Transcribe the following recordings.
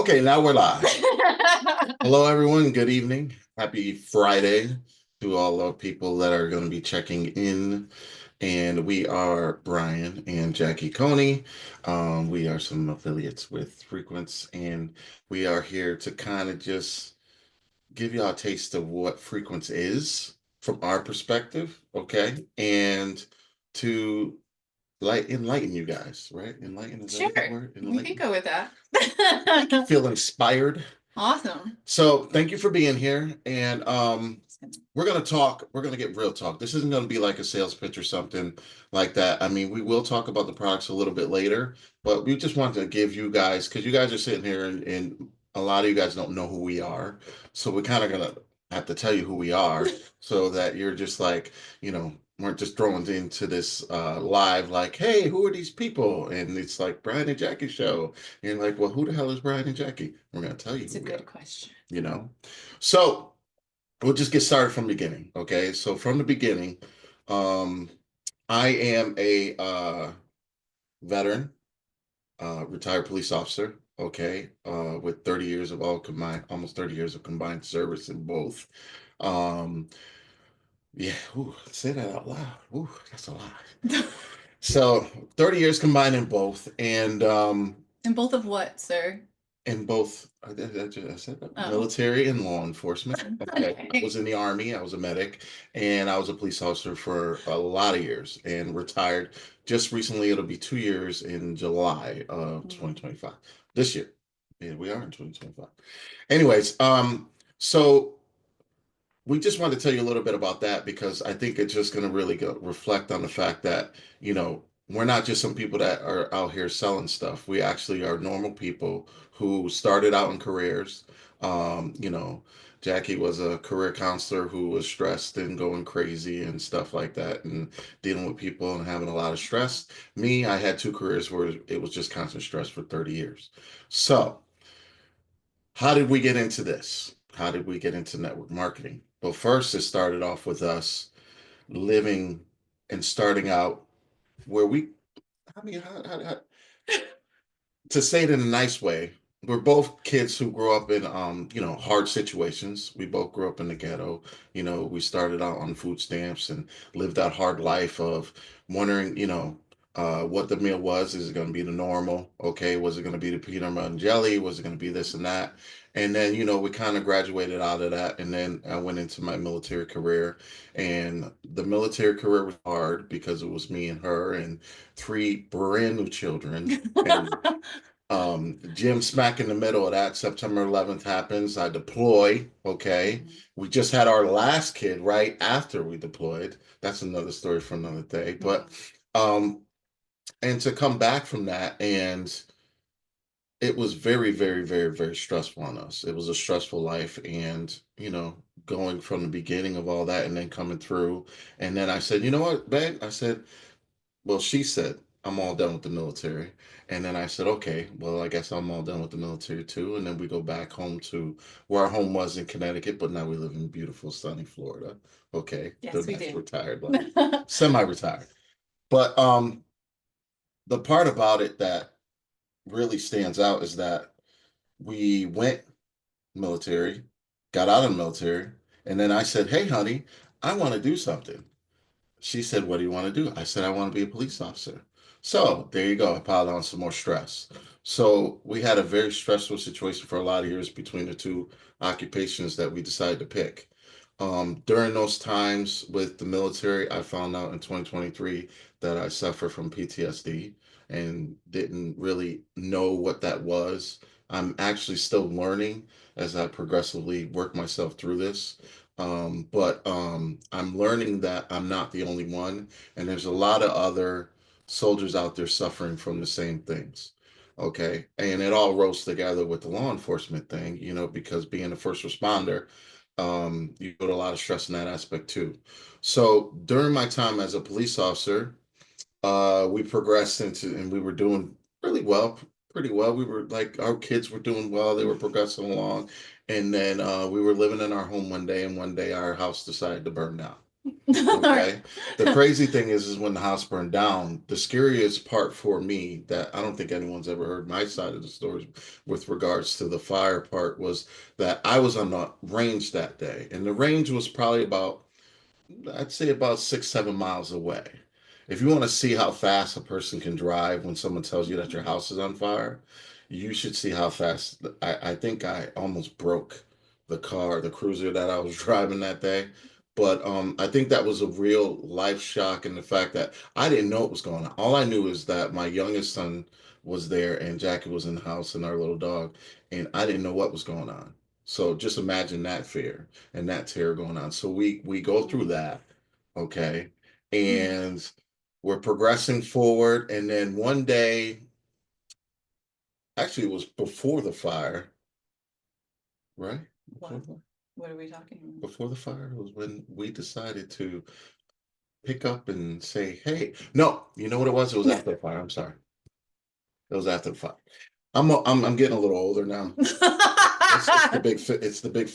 Okay, now we're live. Hello, everyone. Good evening. Happy Friday to all the people that are going to be checking in. And we are Brian and Jackie Coney. We are some affiliates with Frequence, and we are here to kind of just give you all a taste of what Frequence is from our perspective, okay? And to enlighten you guys, right? Enlighten, is that a good Sure, word? we can Enlighten. go with that. Make you feel inspired. Awesome. So thank you for being here. And we're gonna talk, we're gonna get real talk. This isn't gonna be like a sales pitch or something like that. I mean, we will talk about the products a little bit later, but we just wanted to give you guys, because you guys are sitting here and a lot of you guys don't know who we are. So we're kind of gonna have to tell you who we are so that you're just like, weren't just thrown into this live like, hey, who are these people? And it's like Brian and Jackie show. And you're like, well, who the hell is Brian and Jackie? We're gonna tell you It's who a we are, good question. you know. So we'll just get started from the beginning. Okay. So from the beginning, um, I am a veteran, retired police officer. Okay, with 30 years of all combined, almost 30 years of combined service in both. Um, yeah, ooh, say that out loud. Ooh, that's a lot. So 30 years combined in both, and And both of what, sir? in both, I said that, Oh. military and law enforcement. Okay. I Okay. was in the Army, I was a medic, and I was a police officer for a lot of years and retired just recently. It'll be 2 years in July of 2025. This year. Yeah, we are in 2025. Anyways, so we just wanted to tell you a little bit about that because I think it's just going to really reflect on the fact that, we're not just some people that are out here selling stuff. We actually are normal people who started out in careers. Jackie was a career counselor who was stressed and going crazy and stuff like that and dealing with people and having a lot of stress. Me, I had two careers where it was just constant stress for 30 years. So, how did we get into this? How did we get into network marketing? Well, first, it started off with us living and starting out where I mean, to say it in a nice way, we're both kids who grew up in, hard situations. We both grew up in the ghetto. We started out on food stamps and lived that hard life of wondering, what the meal was. Is it going to be the normal? Okay. Was it going to be the peanut butter and jelly? Was it going to be this and that? And then, we kind of graduated out of that. And then I went into my military career. And the military career was hard because it was me and her and three brand new children. And gym smack in the middle of that. September 11th happens. I deploy. Okay. We just had our last kid right after we deployed. That's another story for another day. But, um, and to come back from that, and it was very, very, very, very stressful on us. It was a stressful life. And, going from the beginning of all that and then coming through. And then I said, you know what, babe? I said, well, she said, I'm all done with the military. And then I said, okay, well, I guess I'm all done with the military too. And then we go back home to where our home was in Connecticut, but now we live in beautiful, sunny Florida. Okay. Yes, So we that's do. retired life, semi-retired. But the part about it that really stands out is that we went military, got out of the military, and then I said, hey, honey, I want to do something. She said, what do you want to do? I said, I want to be a police officer. So there you go. I piled on some more stress. So we had a very stressful situation for a lot of years between the two occupations that we decided to pick. During those times with the military, I found out in 2023 that I suffer from PTSD and didn't really know what that was. I'm actually still learning as I progressively work myself through this. But I'm learning that I'm not the only one, and there's a lot of other soldiers out there suffering from the same things. Okay. And it all rolls together with the law enforcement thing, because being a first responder, you put a lot of stress in that aspect too. So during my time as a police officer, we progressed into, and we were doing really well, pretty well. We were like, our kids were doing well, they were progressing along. And then we were living in our home one day, and one day our house decided to burn down. All right. Okay. The crazy thing is when the house burned down, the scariest part for me that I don't think anyone's ever heard my side of the story with regards to the fire part was that I was on the range that day. And the range was probably about, I'd say about 6, 7 miles away. If you want to see how fast a person can drive when someone tells you that your house is on fire, you should see how fast. I think I almost broke the car, the cruiser that I was driving that day. But I think that was a real life shock in the fact that I didn't know what was going on. All I knew is that my youngest son was there and Jackie was in the house and our little dog, and I didn't know what was going on. So just imagine that fear and that terror going on. So we go through that, okay, and we're progressing forward. And then one day, actually, it was before the fire, right? What? What are we talking about? Before the fire was when we decided to pick up and say, "Hey, no, you know what it was? It was after the fire. I'm sorry, it was after the fire. I'm getting a little older now. It's the big 50.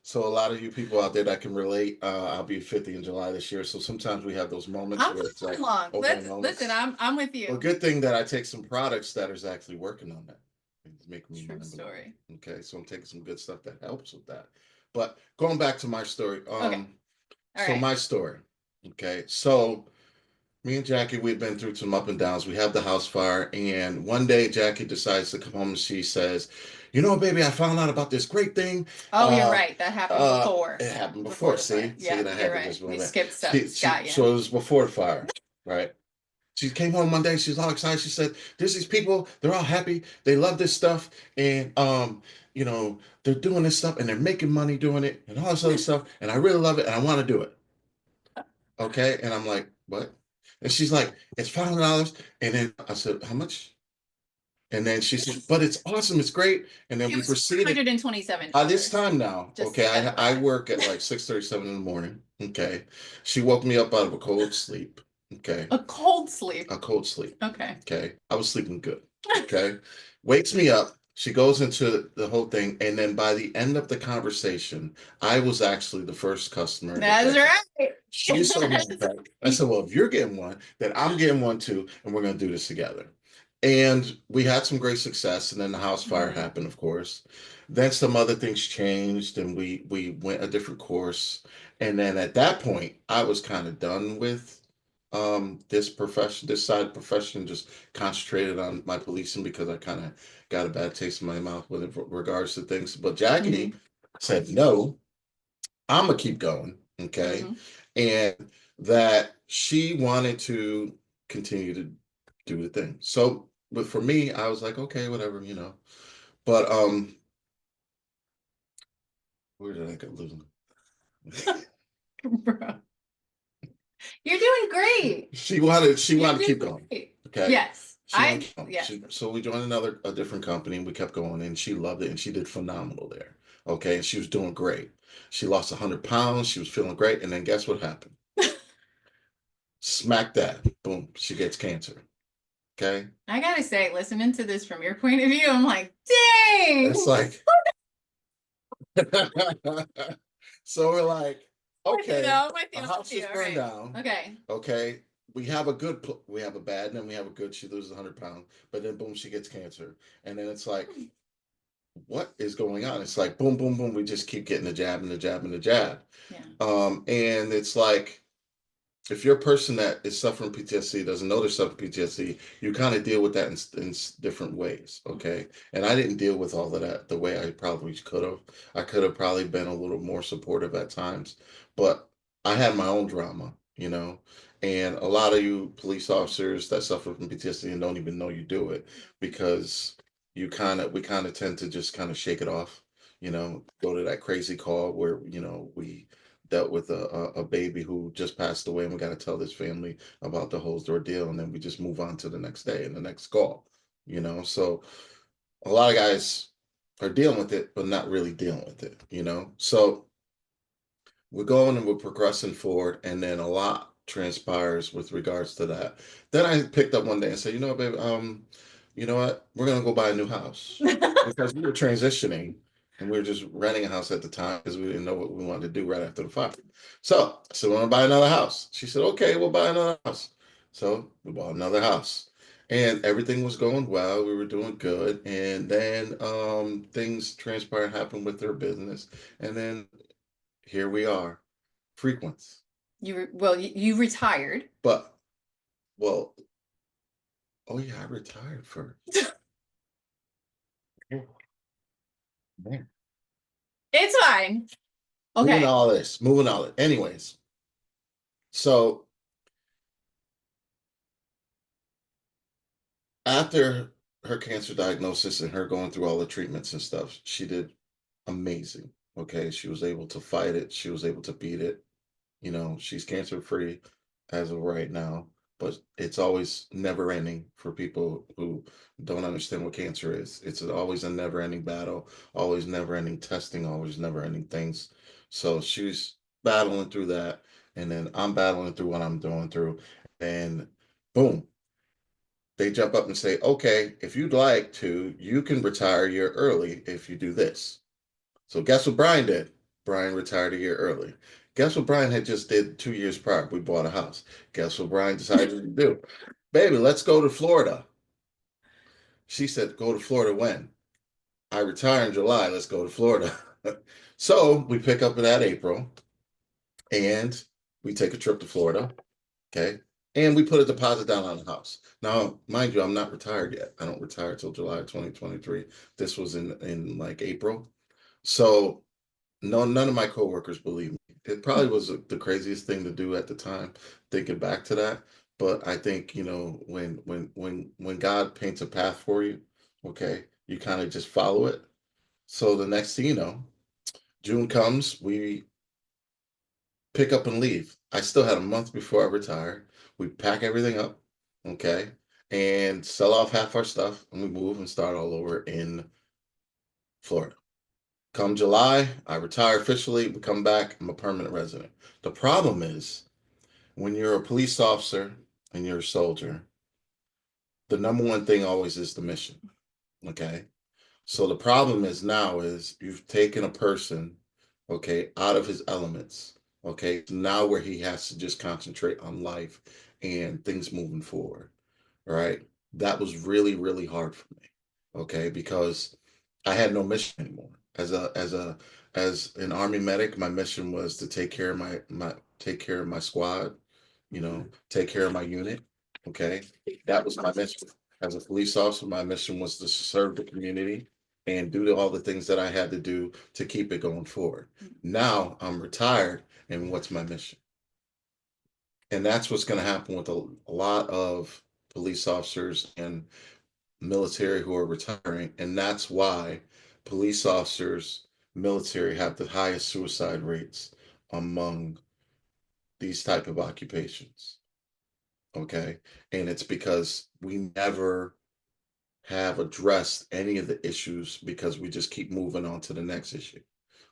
So a lot of you people out there that can relate, I'll be 50 in July this year. So sometimes we have those moments I'm where it's like long. overwhelming. Listen, I'm with Well, you. good thing that I take some products that is actually working on that. It's making me True mind blown. story. Okay, so I'm taking some good stuff that helps with that. But going back to my story, Okay. All so right. my story. Okay, so me and Jackie, we've been through some up and downs. We have the house fire, and one day Jackie decides to come home and she says, "You know, baby, I found out about this great thing." Oh, you're right. That happened before. It happened Before before. the fire. See, Yeah, and I you're had to right. just We run back. skipped steps. Got you. So it was before the fire, right? She came home one day. She was all excited. She said, "There's these people. They're all happy. They love this stuff, and you know, they're doing this stuff, and they're making money doing it, and all this other stuff. And I really love it, and I want to do it." Okay, and I'm like, "What?" And she's like, "It's $500." And then I said, "How much?" And then she said, "But it's awesome. It's great." And then It we was proceeded. This $127. time now, Just okay, I FYI. work at like 6:37 in the morning. Okay, she woke me up out of a cold sleep. Okay, A cold sleep. a cold sleep. Okay. Okay. I was sleeping good. Okay. Wakes me up. She goes into the whole thing. And then by the end of the conversation, I was actually the first customer in the That's package. right. She saw me in the package. I said, "Well, if you're getting one, then I'm getting one too. And we're going to do this together." And we had some great success. And then the house fire happened, of course. Then some other things changed and we went a different course. And then at that point, I was kind of done with this side profession, just concentrated on my policing because I kind of got a bad taste in my mouth with regards to things. But Jackie said, "No, I'm gonna keep going." Okay. And that she wanted to continue to do the thing. So but for me, I was like, okay, whatever, you know. But where did I go losing? Bro. You're doing great. She wanted to keep going. Great. Okay. Yes. She wanted to keep going. Yes. So we joined a different company and we kept going and she loved it and she did phenomenal there. Okay. And she was doing great. She lost 100 pounds. She was feeling great. And then guess what happened? Smack that. Boom. She gets cancer. Okay. I gotta say, listening to this from your point of view, I'm like, dang. It's like, so we're like, okay, our house is burned down. Okay. Okay. We have a bad, and then we have a good. She loses 100 pounds, but then boom, she gets cancer. And then it's like, what is going on? It's like boom, boom, boom. We just keep getting the jab and the jab and the jab. Yeah. And it's like if you're a person that is suffering PTSD, doesn't know they're suffering PTSD, you kind of deal with that in different ways. Okay. And I didn't deal with all of that the way I probably could have. I could have probably been a little more supportive at times, but I had my own drama, you know. And a lot of you police officers that suffer from PTSD and don't even know you do it because we kind of tend to just kind of shake it off, you know, go to that crazy call where, you know, we dealt with a baby who just passed away and we got to tell this family about the whole ordeal and then we just move on to the next day and the next call, you know. So a lot of guys are dealing with it but not really dealing with it, you know. So we're going and we're progressing forward and then a lot transpires with regards to that. Then I picked up one day and said, "You know, babe, you know what, we're gonna go buy a new house," because we were transitioning And we were just renting a house at the time because we didn't know what we wanted to do right after the fire. So I said, "We want to buy another house." She said, "Okay, we'll buy another house." So we bought another house. And everything was going well. We were doing good. And then things transpired, happened with their business. And then here we are, Frequence. You retired. But, well, oh yeah, I retired first. Oh, man. It's fine. Moving Okay. all this, moving all it. Anyways, so after her cancer diagnosis and her going through all the treatments and stuff, she did amazing. Okay. She was able to fight it. She was able to beat it. You know, she's cancer free as of right now, but it's always never ending for people who don't understand what cancer is. It's always a never ending battle, always never ending testing, always never ending things. So she's battling through that. And then I'm battling through what I'm going through. And boom, they jump up and say, "Okay, if you'd like to, you can retire a year early if you do this." So guess what Brian did? Brian retired a year early. Guess what Brian had just did 2 years prior? We bought a house. Guess what Brian decided to do? Baby, let's go to Florida. She said, "Go to Florida when?" "I retire in July. Let's go to Florida." So we pick up in that April and we take a trip to Florida. Okay. And we put a deposit down on the house. Now, mind you, I'm not retired yet. I don't retire till July 2023. This was in like April. So no, none of my coworkers believe me. It probably was the craziest thing to do at the time, thinking back to that. But I think, you know, when God paints a path for you, okay, you kind of just follow it. So the next thing you know, June comes, we pick up and leave. I still had a month before I retired. We pack everything up, okay, and sell off half our stuff, and we move and start all over in Florida. Come July, I retire officially. We come back. I'm a permanent resident. The problem is when you're a police officer and you're a soldier, the number one thing always is the mission. Okay. So the problem is now is you've taken a person, okay, out of his elements. Okay. Now where he has to just concentrate on life and things moving forward. All right. That was really, really hard for me. Okay, because I had no mission anymore. As an army medic, my mission was to take care of my squad, you know, take care of my unit. Okay. That was my mission. As a police officer, my mission was to serve the community and do all the things that I had to do to keep it going forward. Now I'm retired, and what's my mission? And that's what's going to happen with a lot of police officers and military who are retiring, and that's why police officers, military have the highest suicide rates among these type of occupations. Okay, and it's because we never have addressed any of the issues because we just keep moving on to the next issue.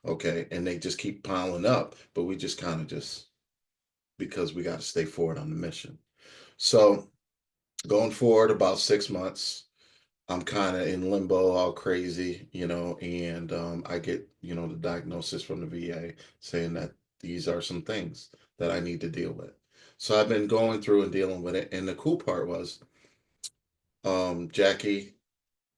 Okay, and they just keep piling up, but we just kind of just because we got to stay forward on the mission. So going forward about 6 months, I'm kind of in limbo, all crazy, you know, and I get, you know, the diagnosis from the VA saying that these are some things that I need to deal with. So I've been going through and dealing with it. And the cool part was Jackie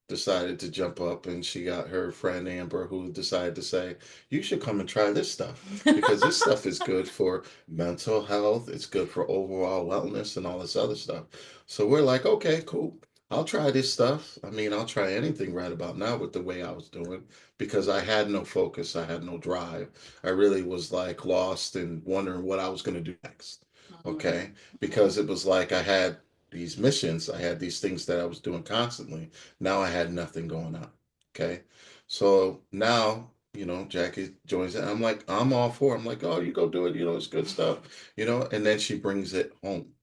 decided to jump up and she got her friend Amber who decided to say, "You should come and try this stuff because this stuff is good for mental health, it's good for overall wellness and all this other stuff." So we're like, "Okay, cool. I'll try this stuff." I mean, I'll try anything right about now with the way I was doing because I had no focus, I had no drive. I really was like lost and wondering what I was going to do next. Okay? Because it was like I had these missions, I had these things that I was doing constantly. Now I had nothing going on. Okay. So now, you know, Jackie joins it. I'm like, I'm all for it. I'm like, "Oh, you go do it. You know, it's good stuff, you know." And then she brings it home.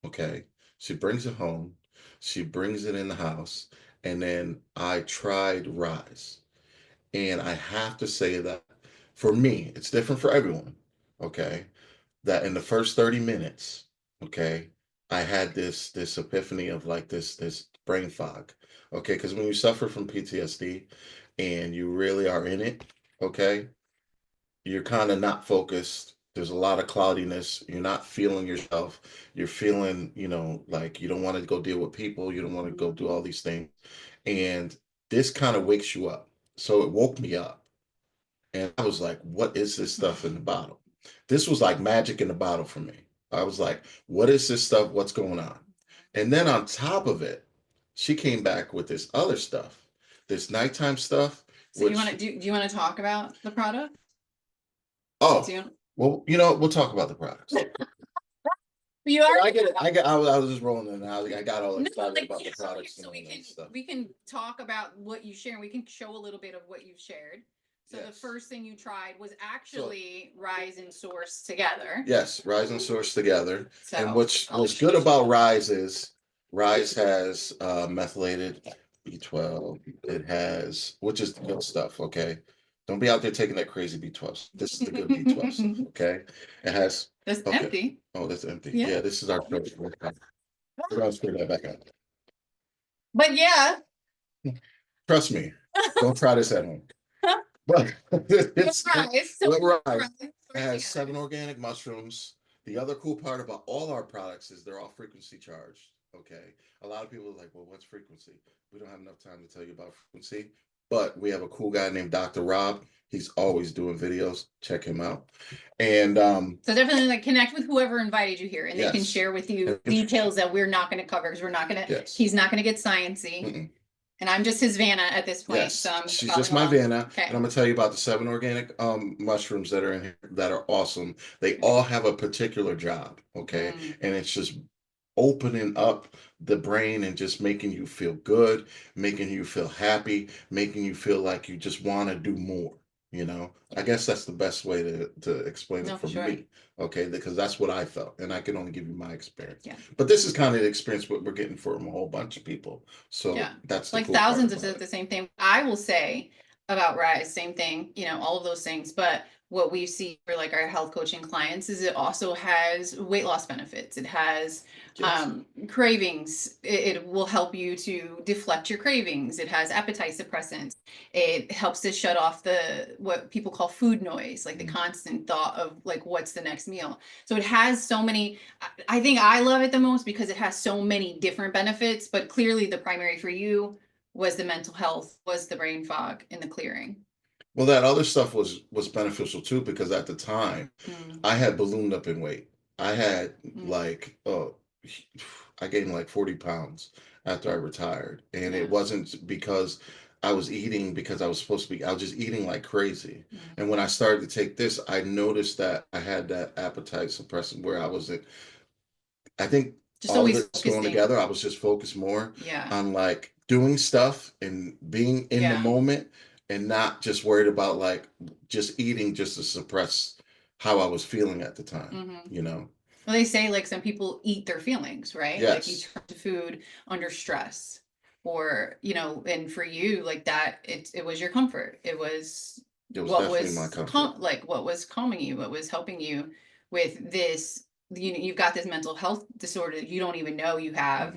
Okay. She brings it home. She brings it in the house. And then I tried Rise. And I have to say that for me, it's different for everyone. Okay, that in the first 30 minutes, okay, I had this epiphany of like this brain fog. Okay, because when you suffer from PTSD, and you really are in it, okay, you're kind of not focused. There's a lot of cloudiness. You're not feeling yourself. You're feeling, like you don't want to go deal with people. You don't want to go do all these things. And this kind of wakes you up. So it woke me up. And I was like, what is this stuff in the bottle? This was like magic in the bottle for me. I was like, what is this stuff? What's going on? And then on top of it, she came back with this other stuff, this nighttime stuff, So you which, want to do you want to talk about the product? oh, Do you, well, we'll talk about the products. you are. I was just rolling in. I got all No, excited like, about the yeah, products so and all that stuff. we can talk about what you share and we can show a little bit of what you've shared. So the Yes. first thing you tried was actually Rise and Source together. Yes, Rise and Source together. So And what's good about Rise is Rise has methylated B12. It has, which is the good stuff, okay? Don't be out there taking that crazy B12. This is the good B12 stuff, okay? It has, That's okay. empty. Oh, that's empty. Yeah. Yeah, this is our first. We're gonna screw that back out. But yeah. Trust me, don't try this at home. But it's Rise. So what Rise Rise has together. 7 organic mushrooms. The other cool part about all our products is they're all frequency charged. Okay. A lot of people are like, well, what's frequency? We don't have enough time to tell you about frequency, but we have a cool guy named Dr. Rob. He's always doing videos. Check him out. And So definitely like connect with whoever invited you here and they can Yes. share with you details that we're not going to cover because we're not going to, yes. he's not going to get sciencey. Mm-mm. And I'm just his Vanna at this point. Yes, So I'm she's following just my along. Vanna, Okay. and I'm gonna tell you about the 7 organic mushrooms that are in here that are awesome. They all have a particular job, okay, and it's just opening up the brain and just making you feel good, making you feel happy, making you feel like you just want to do more. I guess that's the best way to explain No, it for sure. me, okay, because that's what I felt, and I can only give you my experience. Yeah. But this is kind of the experience what we're getting from a whole bunch of people. So Yeah. that's the Like cool thousands part have said about the it. same thing. I will say about Rise, same thing, all of those things. But what we see for like our health coaching clients is it also has weight loss benefits. It has Yes. cravings. It will help you to deflect your cravings. It has appetite suppressants. It helps to shut off what people call food noise, like the constant thought of like what's the next meal. So it has so many. I think I love it the most because it has so many different benefits, but clearly the primary for you was the mental health, was the brain fog, and the clearing. Well, that other stuff was beneficial too because at the time I had ballooned up in weight. I had like I gained like 40 pounds after I retired, and it wasn't because I was eating because I was supposed to be. I was just eating like crazy. And when I started to take this, I noticed that I had that appetite suppressant where I wasn't. I think Just all of always it's going focusing. together. I was just focused more Yeah. on like doing stuff and being in the Yeah. moment and not just worried about like just eating just to suppress how I was feeling at the time, Well, they say like some people eat their feelings, right? Like you Yes. turn to food under stress or, and for you like that, it was your comfort. It was what definitely was my comfort. like what was calming you, what was helping you with this, you've got this mental health disorder that you don't even know you have.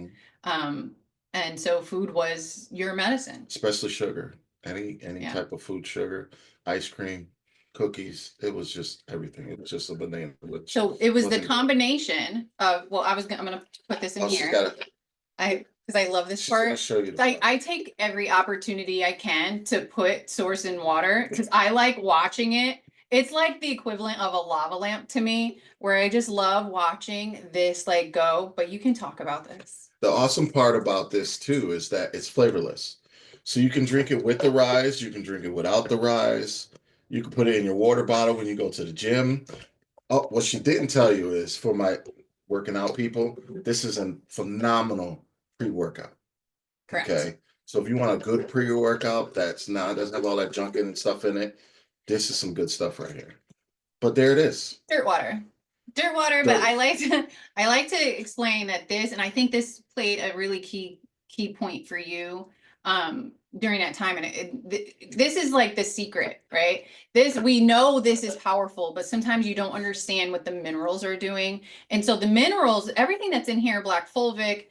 And so food was your medicine. Especially sugar. Any type of food, sugar, ice cream, cookies. It was just everything. It was just a banana. So it was the wasn't good. combination of, well, I'm gonna put this in Oh, she's here. got it. Because I love this She's gonna part. show you the part. I take every opportunity I can to put Source in water because I like watching it. It's like the equivalent of a lava lamp to me, where I just love watching this like go. But you can talk about this. The awesome part about this too is that it's flavorless. So you can drink it with the rise, you can drink it without the rise. You can put it in your water bottle when you go to the gym. Oh, what she didn't tell you is for my working out people, this is a phenomenal pre-workout. Correct. Okay. So if you want a good pre-workout doesn't have all that junk and stuff in it, this is some good stuff right here. But there it is. Dirt water. But I like to explain that this, and I think this played a really key point for you. during that time. And this is like the secret, right? We know this is powerful, but sometimes you don't understand what the minerals are doing. And so the minerals, everything that's in here, black fulvic,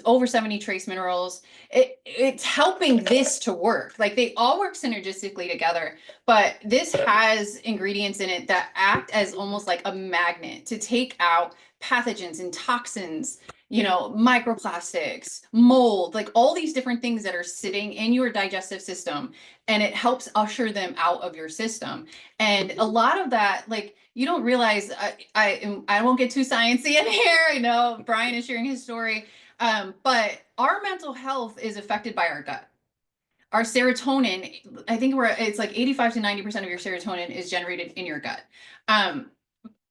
over 70 trace minerals, it's helping this to work. Like they all work synergistically together, but this has ingredients in it that act as almost like a magnet to take out pathogens and toxins, microplastics, mold, like all these different things that are sitting in your digestive system, and it helps usher them out of your system. And a lot of that, like, you don't realize, I won't get too sciencey in here. I know Brian is sharing his story. But our mental health is affected by our gut. Our serotonin, I think it's like 85 to 90% of your serotonin is generated in your gut.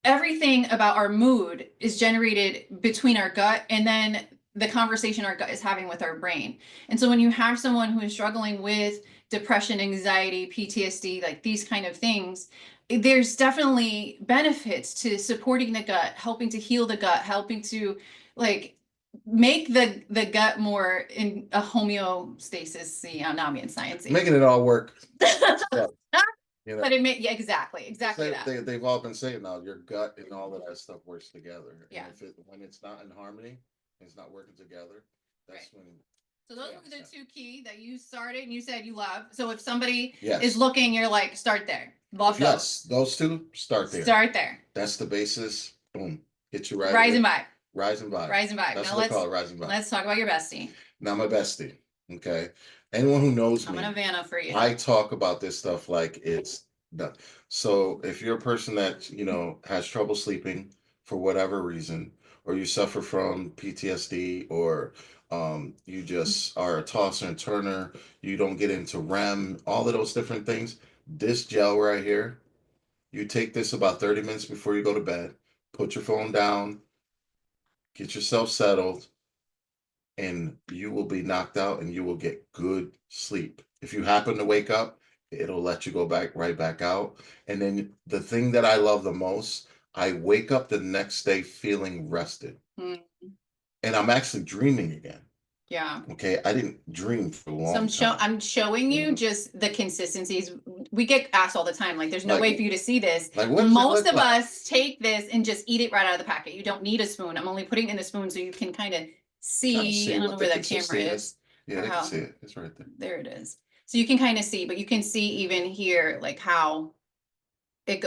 Everything about our mood is generated between our gut and then the conversation our gut is having with our brain. And so when you have someone who is struggling with depression, anxiety, PTSD, like these kind of things, there's definitely benefits to supporting the gut, helping to heal the gut, helping to like make the gut more in a homeostasis. Now I'm in science. Making it all work. But yeah, exactly that. They've all been saying now your gut and all of that stuff works together. Yeah. And when it's not in harmony, it's not working together. That's right. So those were the two key that you started and you said you love. So if somebody is looking, you're like, start there. Love those. Those two, start there. Start there. That's the basis. Boom. Get you right. Rise and vibe. Rise and vibe. Rise and vibe. That's now what they call it, rise and vibe. Let's talk about your bestie. Now my bestie. Okay. Anyone who knows me. I'm an Havana for you. I talk about this stuff like it's done. So if you're a person that, has trouble sleeping for whatever reason, or you suffer from PTSD, or you just are a tosser and turner, you don't get into REM, all of those different things, this gel right here, you take this about 30 minutes before you go to bed, put your phone down, get yourself settled, and you will be knocked out and you will get good sleep. If you happen to wake up, it'll let you go right back out. And then the thing that I love the most, I wake up the next day feeling rested. And I'm actually dreaming again. Yeah. Okay. I didn't dream for a long time. I'm showing you just the consistencies. We get asked all the time, like, there's no way for you to see this. Like, most of us take this and just eat it right out of the packet. You don't need a spoon. I'm only putting it in the spoon so you can kind of see. I don't know where that camera is. Yeah, they can see it. It's right there. There it is. So you can kind of see, but you can see even here, like how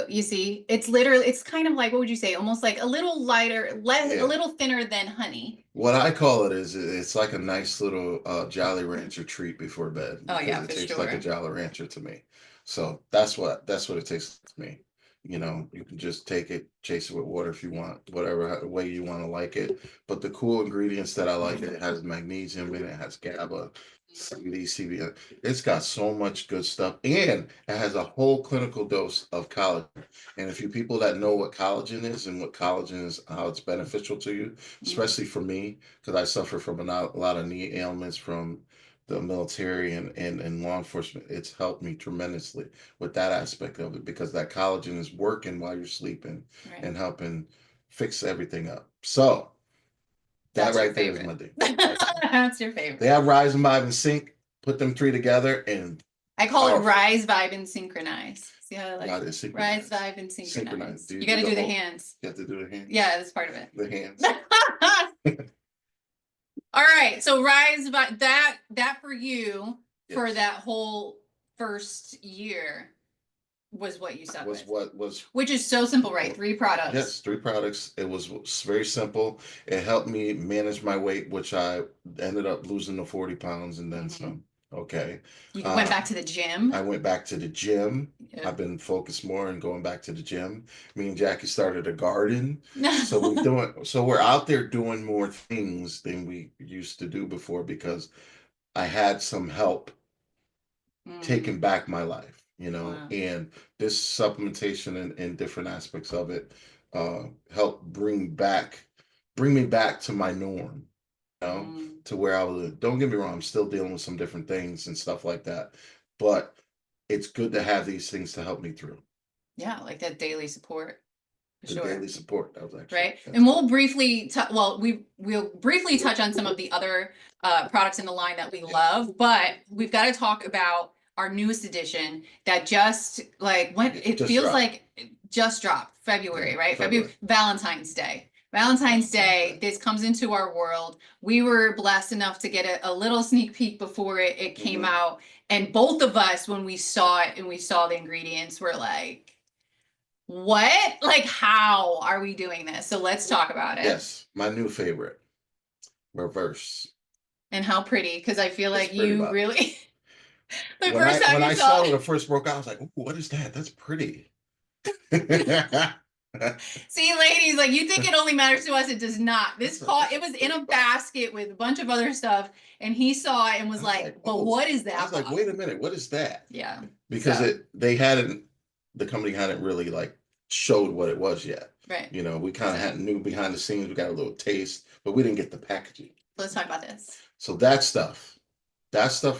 you see, it's literally, it's kind of like, what would you say? Almost like a little lighter, a little thinner than honey. What I call it is, it's like a nice little Jolly Rancher treat before bed. Oh yeah, it tastes like a Jolly Rancher to me. So that's what it tastes to me. You can just take it, chase it with water if you want, whatever way you want to like it. But the cool ingredients that I like, it has magnesium in it, it has GABA, CBD, CBD. It's got so much good stuff, and it has a whole clinical dose of collagen. And if you people that know what collagen is and what collagen is, how it's beneficial to you, especially for me, because I suffer from a lot of knee ailments from the military and law enforcement, it's helped me tremendously with that aspect of it, because that collagen is working while you're sleeping and helping fix everything up. So that right there is my thing. That's your favorite. They have Rise and Vibe and Sync. Put them three together, and I call it Rise, Vibe, and Synchronize. See how I like Rise, Vibe, and Synchronize. You got to do the hands. You have to do the hands. Yeah, that's part of it. The hands. All right, so Rise, Vibe, that for you for that whole first year was what you stuck with. Which is so simple, right? 3 products. Yes, 3 products. It was very simple. It helped me manage my weight, which I ended up losing the 40 pounds and then some. Okay. You went back to the gym? I went back to the gym. Yeah. I've been focused more on going back to the gym. Me and Jackie started a garden. So we're out there doing more things than we used to do before, because I had some help taking back my life, wow. And this supplementation and different aspects of it helped bring me back to my norm. To where I was. Don't get me wrong, I'm still dealing with some different things and stuff like that, but it's good to have these things to help me through. Yeah, like that daily support. The Sure. daily support. That was actually Right. that's And we'll cool. briefly, we'll briefly touch on some of the other products in the line that we love, but we've got to talk about our newest edition that just like when it Just feels dropped. like it just dropped February, Yeah, right? February. Valentine's Day. Valentine's Day, this comes into our world. We were blessed enough to get a little sneak peek before it came out. And both of us, when we saw it and we saw the ingredients, were like, what? Like, how are we doing this? So let's talk about it. Yes, my new favorite, reverse. And how pretty, because I feel like pretty, you Bob. really, the When first time when you I saw saw it, it. when it first broke out, I was like, "Ooh, what is that? That's pretty." See, ladies, like you think it only matters to us. It does not. It was in a basket with a bunch of other stuff, and he saw it and was like, but "Oh." what is that? I was like, Bob? "Wait a minute, what is that?" Yeah. Because So, they hadn't, the company hadn't really like showed what it was yet. right. You know, we kind of had knew behind the scenes. We got a little taste, but we didn't get the packaging. Let's talk about this. So that stuff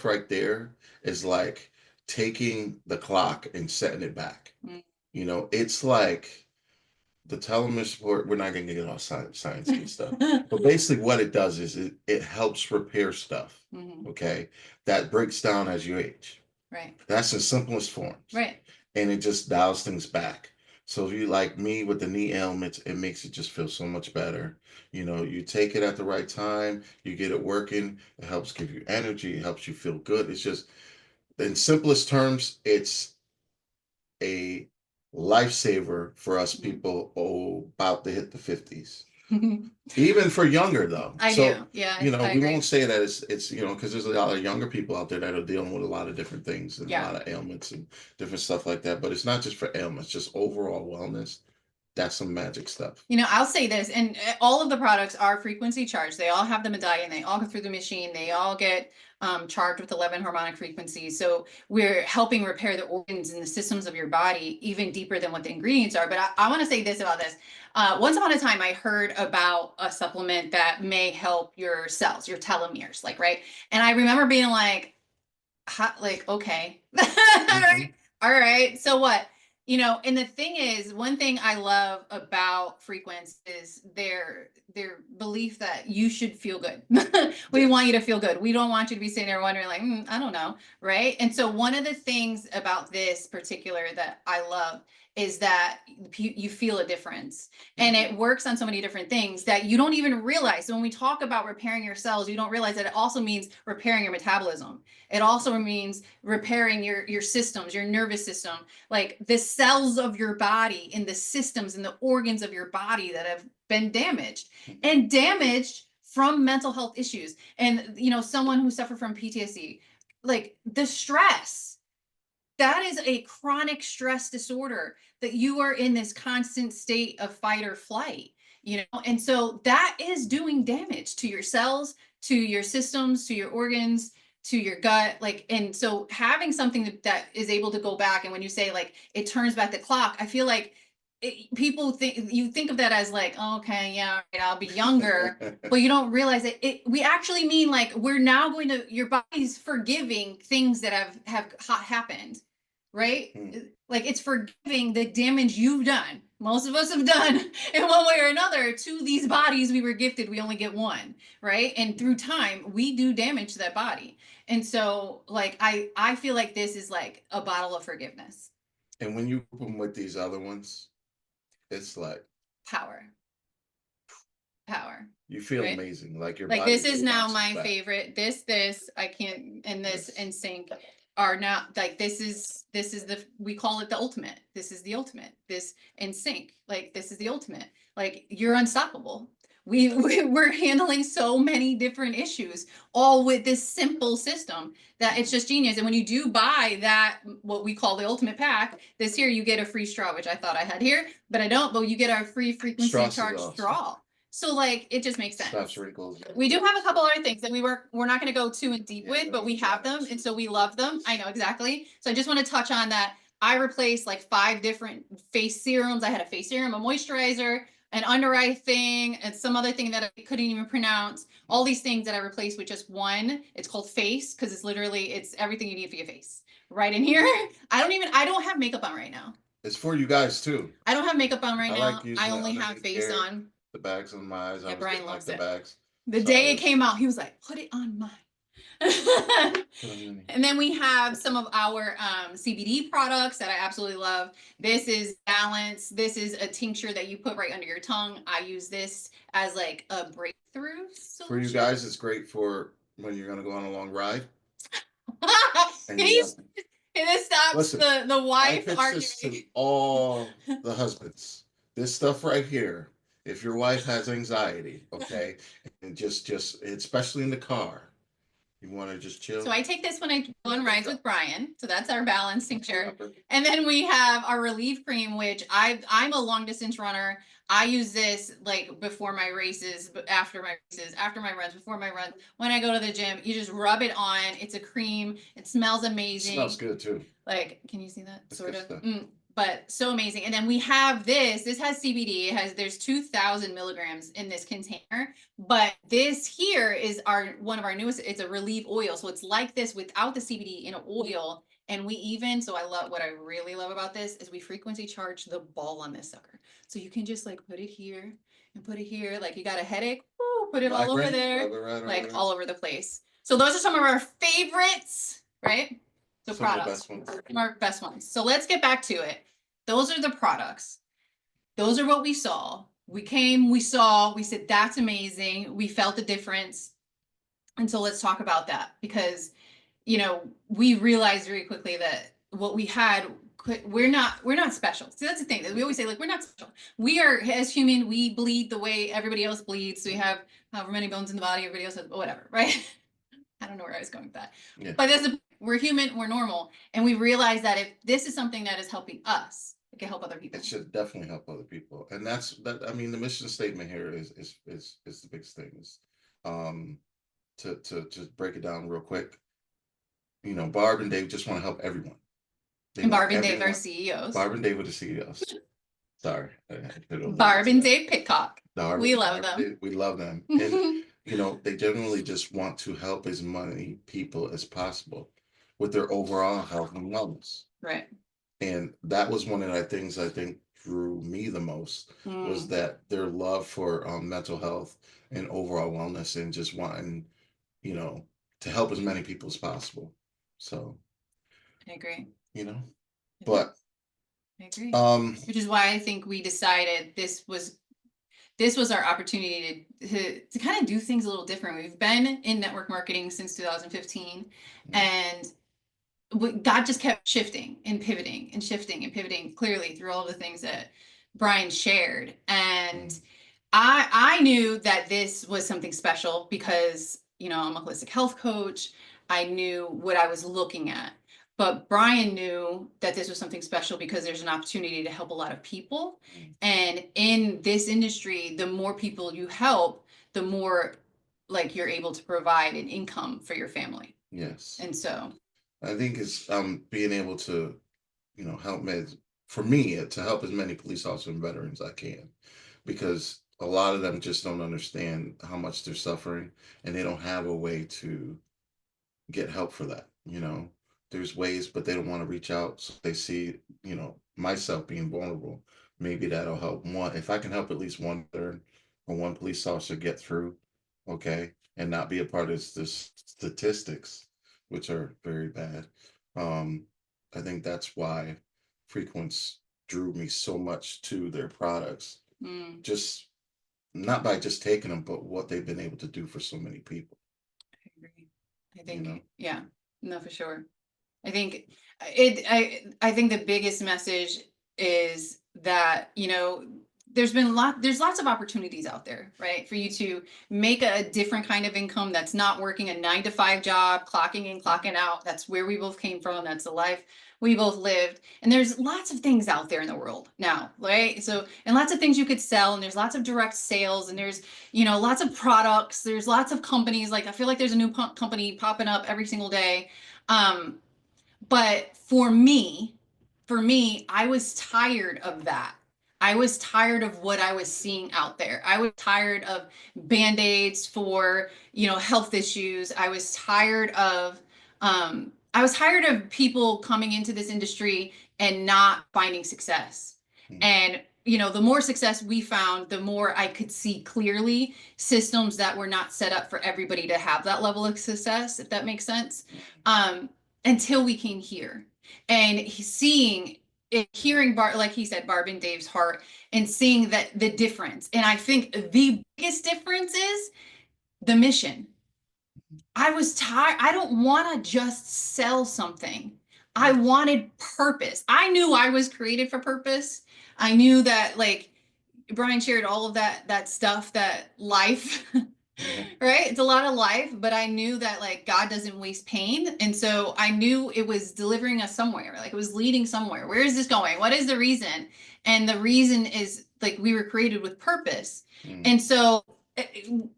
right there is like taking the clock and setting it back. Mm. You know, it's like the telomere support. We're not going to get all science and stuff, but basically what it does is it helps repair stuff. Okay, that breaks down as you age. Right. That's the simplest forms. Right. And it just dials things back. So if you like me with the knee ailments, it makes it just feel so much better. You know, you take it at the right time, you get it working, it helps give you energy, it helps you feel good. It's just, in simplest terms, it's a lifesaver for us people about to hit the 50s. Even for younger though. I do. Yeah. You know, I we agree. won't say that it's you know, because there's a lot of younger people out there that are dealing with a lot of different things and a lot of ailments and different stuff like that. But it's not just for ailments, just overall wellness. That's some magic stuff. You know, I'll say this, and all of the products are frequency charged. They all have the medallion. They all go through the machine. They all get charged with 11 harmonic frequencies. So we're helping repair the organs and the systems of your body even deeper than what the ingredients are. But I want to say this about this. Once upon a time, I heard about a supplement that may help your cells, your telomeres, like, right? And I remember being like, okay, all right, so what? You know, and the thing is, one thing I love about Frequence is their belief that you should feel good. We want you to feel good. We don't want you to be sitting there wondering, like, I don't know, right? And so one of the things about this particular that I love is that you feel a difference, and it works on so many different things that you don't even realize. So when we talk about repairing your cells, you don't realize that it also means repairing your metabolism. It also means repairing your systems, your nervous system, like the cells of your body and the systems and the organs of your body that have been damaged and damaged from mental health issues. And, you know, someone who suffered from PTSD, like the stress, that is a chronic stress disorder that you are in this constant state of fight or flight, you know, and so that is doing damage to your cells, to your systems, to your organs, to your gut, like, and so having something that is able to go back, and when you say like it turns back the clock, I feel like people think of that as like, oh, okay, yeah, right, I'll be younger, but you don't realize we actually mean like we're now going to, your body's forgiving things that have happened, right? Like it's forgiving the damage you've done. Most of us have done in one way or another to these bodies we were gifted. We only get one, right? And through time, we do damage to that body. And so like I feel like this is like a bottle of forgiveness. And when you put them with these other ones, it's like power. You feel amazing, like your like body this is just now bounces my back. favorite. This I can't, and this and sync are not like, this is the, we call it the ultimate. This is the ultimate. This and sync, like this is the ultimate. Like you're unstoppable. We're handling so many different issues all with this simple system that it's just genius. And when you do buy that, what we call the ultimate pack, this here, you get a free straw, which I thought I had here, but I don't. But you get our free frequency charged straw. So like it just makes sense. Stops wrinkles. We do have a couple other things that we're not going to go too in deep with, but we have them, and so we love them. I know exactly. So I just want to touch on that. I replaced like 5 different face serums. I had a face serum, a moisturizer, an under eye thing, and some other thing that I couldn't even pronounce. All these things that I replaced with just one. It's called Face, because it's literally, it's everything you need for your face right in here. I don't have makeup on right now. It's for you guys too. I don't have makeup on right I like now. I using it only have underneath face here, on. the bags on my eyes. I Yeah, was Brian getting like loves the it. bags. The So I day it was came out, he was like, put it on mine. put them in. And then we have some of our CBD products that I absolutely love. This is Balance. This is a tincture that you put right under your tongue. I use this as like a breakthrough For you solution. guys, it's great for when you're gonna go on a long ride. And He's, and this stops listen, the I wife pitch this to arguing. all the husbands. This stuff right here, if your wife has anxiety, okay, and just especially in the car, you want to just chill. So I take this when I go on rides with Brian. So that's our balance tincture. And then we have our relief cream, which I'm a long distance runner. I use this like before my races, but after my races, after my runs, before my runs. When I go to the gym, you just rub it on. It's a cream. It smells amazing. It smells good too. Like, can you see that? It's sort good of. stuff. But so amazing. And then we have this. This has CBD. There's 2,000 milligrams in this container. But this here is one of our newest. It's a relief oil. So it's like this without the CBD in an oil. And we even, so I love, what I really love about this is we frequency charge the ball on this sucker. So you can just like put it here and put it here. Like you got a headache, woo, put it all over there, like all over the place. So those are some of our favorites, right? So Some of the products, best ones. our best ones. So let's get back to it. Those are the products. Those are what we saw. We came, we saw, we said, that's amazing. We felt the difference. And so let's talk about that because, you know, we realized very quickly that what we had, we're not special. See, that's the thing that we always say, like, we're not special. We are, as human, we bleed the way everybody else bleeds. So we have however many bones in the body, everybody else has, whatever, right? I don't know where I was going with that. Yeah. But we're human, we're normal. And we realize that if this is something that is helping us, it can help other people. It should definitely help other people. And that's that. I mean, the mission statement here is the biggest thing is to just break it down real quick. You know, Barb and Dave just want to help everyone. And Barb and Dave are CEOs. Barb and Dave are the CEOs. Sorry. Barb and Dave Pitcock. We love them. We love them. And you know, they generally just want to help as many people as possible with their overall health and wellness. Right. And that was one of the things I think drew me the most was that their love for mental health and overall wellness and just wanting, you know, to help as many people as possible. So I agree. You know, but I agree. Which is why I think we decided this was our opportunity to kind of do things a little different. We've been in network marketing since 2015, and God just kept shifting and pivoting and shifting and pivoting clearly through all the things that Brian shared. And I knew that this was something special because, you know, I'm a holistic health coach. I knew what I was looking at. But Brian knew that this was something special because there's an opportunity to help a lot of people. And in this industry, the more people you help, the more like you're able to provide an income for your family. Yes. And so I think it's being able to, you know, help for me to help as many police officers and veterans I can, because a lot of them just don't understand how much they're suffering and they don't have a way to get help for that. You know, there's ways, but they don't want to reach out. So they see, you know, myself being vulnerable. Maybe that'll help one. If I can help at least one third or one police officer get through, okay, and not be a part of the statistics, which are very bad. I think that's why Frequence drew me so much to their products. Just not by just taking them, but what they've been able to do for so many people. I agree. I think, you know? Yeah, no, for sure. I think I think the biggest message is that, you know, there's lots of opportunities out there, right? For you to make a different kind of income that's not working a 9-to-5 job, clocking in, clocking out. That's where we both came from. That's the life we both lived. And there's lots of things out there in the world now, right? So, and lots of things you could sell, and there's lots of direct sales, and there's, you know, lots of products. There's lots of companies. Like, I feel like there's a new company popping up every single day. But for me, I was tired of that. I was tired of what I was seeing out there. I was tired of band-aids for, you know, health issues. I was tired of I was tired of people coming into this industry and not finding success. Mm. And you know, the more success we found, the more I could see clearly systems that were not set up for everybody to have that level of success, if that makes sense. Until we came here and seeing hearing like he said, Barb and Dave's heart, and seeing that the difference. And I think the biggest difference is the mission. I was tired. I don't want to just sell something. I wanted purpose. I knew I was created for purpose. I knew that, like Brian shared all of that stuff, that life, right? It's a lot of life, but I knew that like God doesn't waste pain. And so I knew it was delivering us somewhere, like it was leading somewhere. Where is this going? What is the reason? And the reason is like we were created with purpose. And so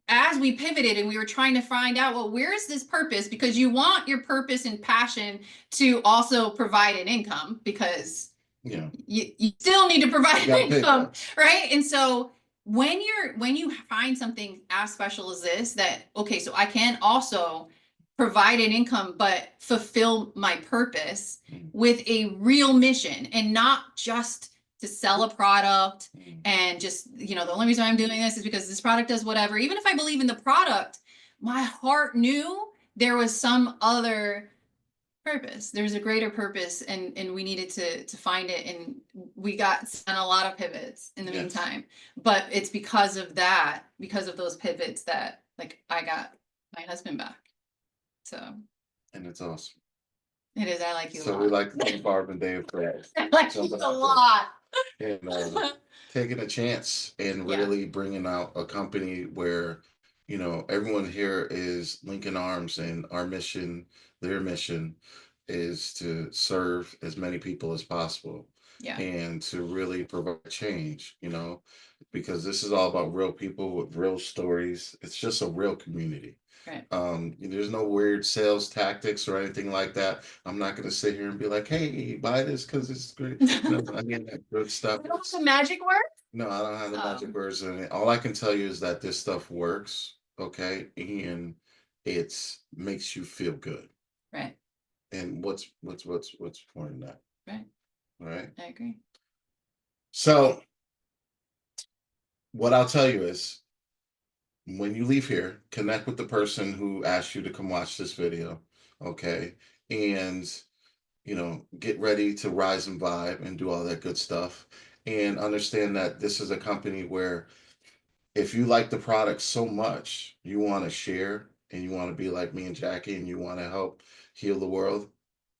as we pivoted and we were trying to find out, well, where is this purpose? Because you want your purpose and passion to also provide an income, because you still need to provide an income, right? And so when you find something as special as this, that okay, so I can also provide an income but fulfill my purpose with a real mission, and not just to sell a product and just, you know, the only reason I'm doing this is because this product does whatever. Even if I believe in the product, my heart knew there was some other purpose. There's a greater purpose, and we needed to find it, and we got on a lot of pivots in the meantime. But it's because of that, because of those pivots, that like I got my husband back. So. And it's awesome. It is. I like you. So we like to thank Barb and Dave for that. I like you a lot. And taking a chance and really bringing out a company where, you know, everyone here is linking arms, and our mission, their mission, is to serve as many people as possible. And to really provide change, you know, because this is all about real people with real stories. It's just a real community. Right. There's no weird sales tactics or anything like that. I'm not going to sit here and be like, "Hey, buy this because it's great." No, I mean that good stuff. You don't have the magic words? No, I don't have the magic words in it. All I can tell you is that this stuff works, okay, and it's makes you feel good. Right. And what's more than that? Right. Right. I agree. So, what I'll tell you is, when you leave here, connect with the person who asked you to come watch this video, okay? And, you know, get ready to rise and vibe and do all that good stuff. And understand that this is a company where if you like the product so much, you want to share and you want to be like me and Jackie and you want to help heal the world,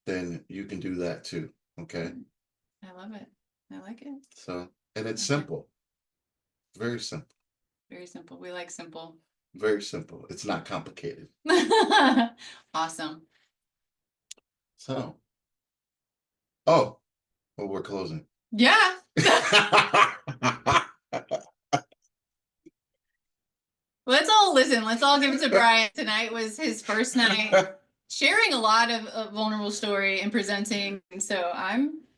then you can do that too, okay? I love it. I like it. So, and it's simple. Very simple. Very simple. We like simple. Very simple. It's not complicated. Awesome. So, well, we're closing. Yeah. Let's all listen. Let's all give it to Brian. Tonight was his first night sharing a lot of vulnerable story and presenting. And so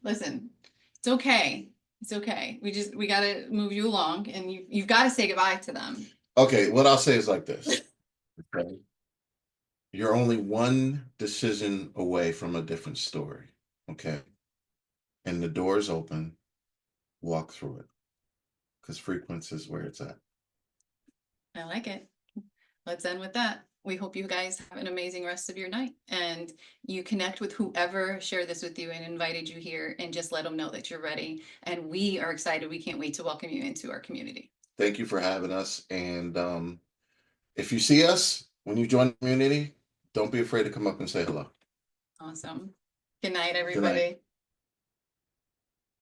listen, it's okay. It's okay. We got to move you along, and you've got to say goodbye to them. Okay, what I'll say is like this. Okay. You're only one decision away from a different story. Okay. And the door is open. Walk through it. Because Frequence is where it's at. I like it. Let's end with that. We hope you guys have an amazing rest of your night, and you connect with whoever shared this with you and invited you here, and just let them know that you're ready. And we are excited. We can't wait to welcome you into our community. Thank you for having us. And if you see us when you join the community, don't be afraid to come up and say hello. Awesome. Good night, everybody. Good night.